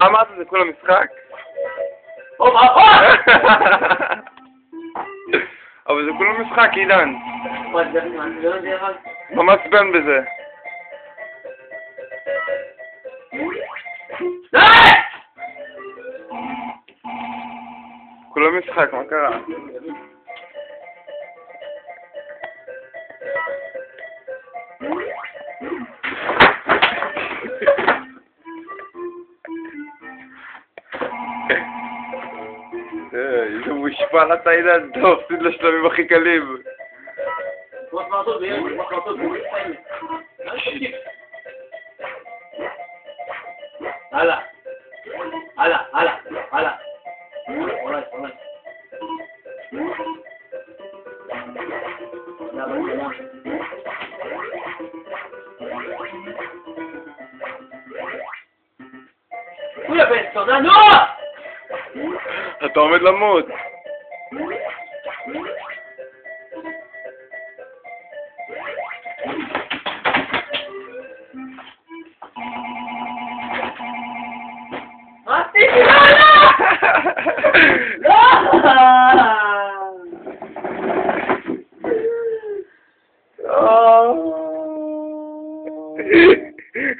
אמרת זה כולה משחק? אבל זה כולה משחק, עידן. מה מעצבן בזה? כולה משחק, מה קרה? איזה מושפל אתה עידן, אתה מפסיד לשלבים הכי קלים. הלאה, הלאה, הלאה, הלאה. אולי. אתה עומד למות.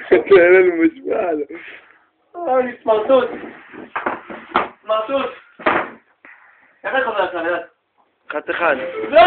אתה אין לנו משפל. סמרטוט. איך אתה חוזר? 1-1. לא!